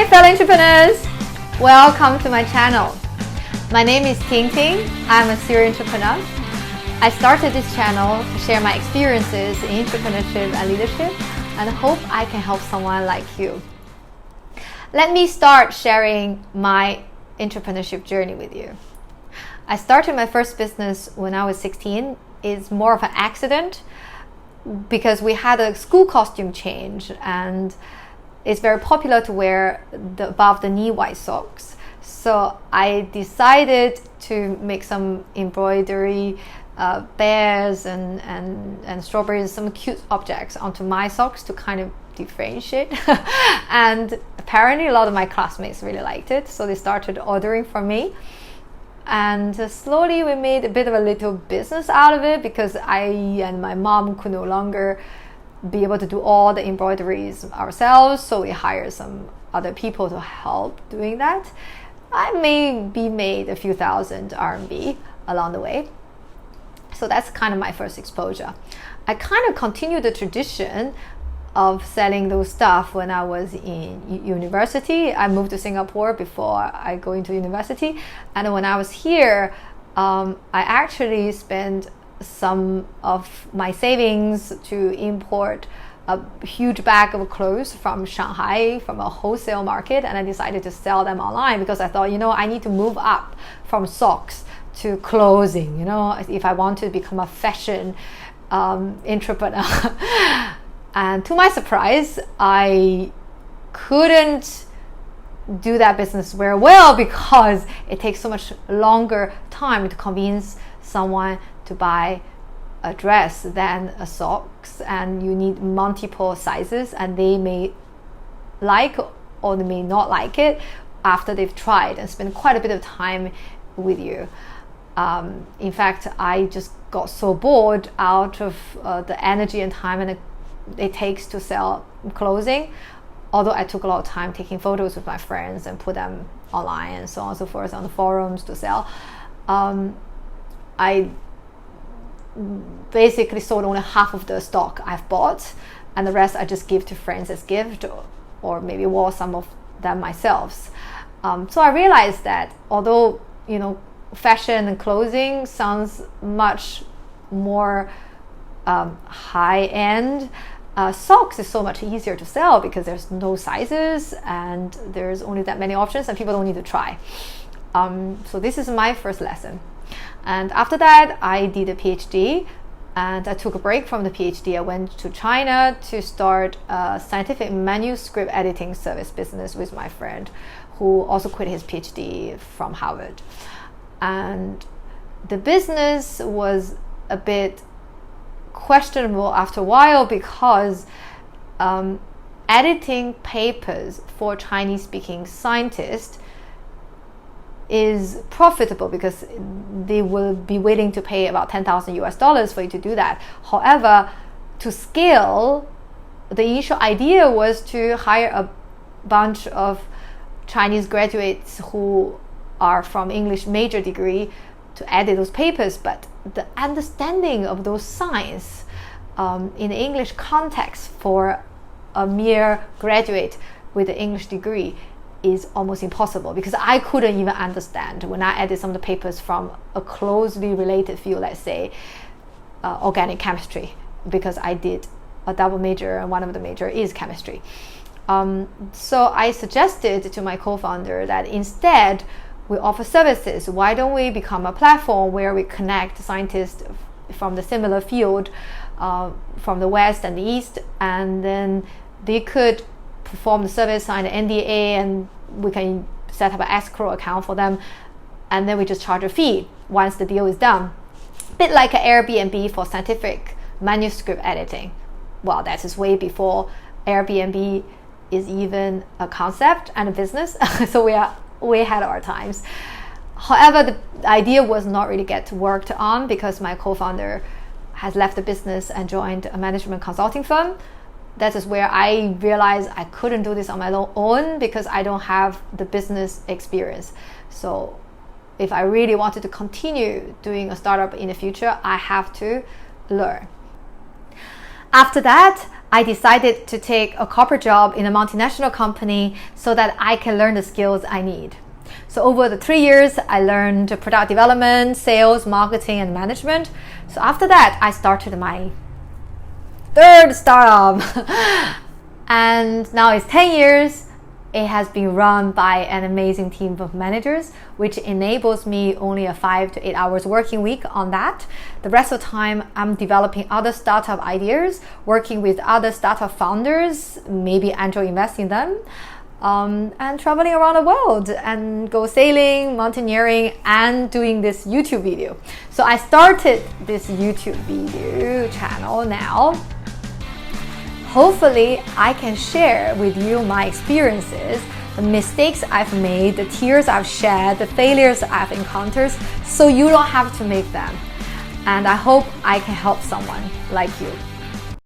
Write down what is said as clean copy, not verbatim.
Hi fellow entrepreneurs! Welcome to my channel. My name is Ting Ting. I'm a serial entrepreneur. I started this channel to share my experiences in entrepreneurship and leadership, and I hope I can help someone like you. Let me start sharing my entrepreneurship journey with you. I started my first business when I was 16. It's more of an accident because we had a school costume change, and it's very popular to wear the above the knee white socks. So I decided to make some embroidery, bears and strawberries, some cute objects onto my socks to kind of differentiate. And apparently a lot of my classmates really liked it, so they started ordering from me. And slowly we made a bit of a little business out of it because I and my mom could no longer be able to do all the embroideries ourselves, so we hired some other people to help doing that. I maybe made a few thousand RMB along the way. So that's kind of my first exposure. I kind of continued the tradition of selling those stuff when I was in university. I moved to Singapore before I go into university, and when I was here, I actually spent some of my savings to import a huge bag of clothes from Shanghai, from a wholesale market, and I decided to sell them online because I thought, I need to move up from socks to clothing, if I want to become a fashion entrepreneur. And to my surprise, I couldn't do that business very well because it takes so much longer time to convince someone to buy a dress than a socks, and you need multiple sizes, and they may like or they may not like it after they've tried and spend quite a bit of time with you. In fact, I just got so bored out of the energy and time and it takes to sell clothing, although I took a lot of time taking photos with my friends and put them online and so on and so forth on the forums to sell. I basically sold only half of the stock I've bought, and the rest I just give to friends as gift, or maybe wore some of them myself. So I realized that although fashion and clothing sounds much more high-end, socks is so much easier to sell because there's no sizes and there's only that many options and people don't need to try. So this is my first lesson. And after that, I did a PhD, and I took a break from the PhD. I went to China to start a scientific manuscript editing service business with my friend, who also quit his PhD from Harvard. And the business was a bit questionable after a while because editing papers for Chinese-speaking scientists is profitable because they will be willing to pay about $10,000 for you to do that. However, to scale, the initial idea was to hire a bunch of Chinese graduates who are from English major degree to edit those papers, but the understanding of those science in the English context for a mere graduate with an English degree is almost impossible, because I couldn't even understand when I edit some of the papers from a closely related field, let's say organic chemistry, because I did a double major and one of the major is chemistry. So I suggested to my co-founder that instead we offer services. Why don't we become a platform where we connect scientists from the similar field from the West and the East, and then they could perform the service, sign an NDA, and we can set up an escrow account for them, and then we just charge a fee once the deal is done. A bit like an Airbnb for scientific manuscript editing. Well, that is way before Airbnb is even a concept and a business. So we are way ahead of our times. However, the idea was not really get worked on because my co-founder has left the business and joined a management consulting firm. That is where I realized I couldn't do this on my own because I don't have the business experience. So if I really wanted to continue doing a startup in the future, I have to learn. After that, I decided to take a corporate job in a multinational company so that I can learn the skills I need. So over the 3 years, I learned product development, sales, marketing, and management. So after that, I started my third startup. And now it's 10 years. It has been run by an amazing team of managers, which enables me only a 5 to 8 hours working week on that. The rest of the time, I'm developing other startup ideas, working with other startup founders, maybe angel investing in them, and traveling around the world and go sailing, mountaineering, and doing this YouTube video. So I started this YouTube video channel now. Hopefully, I can share with you my experiences, the mistakes I've made, the tears I've shed, the failures I've encountered, so you don't have to make them. And I hope I can help someone like you.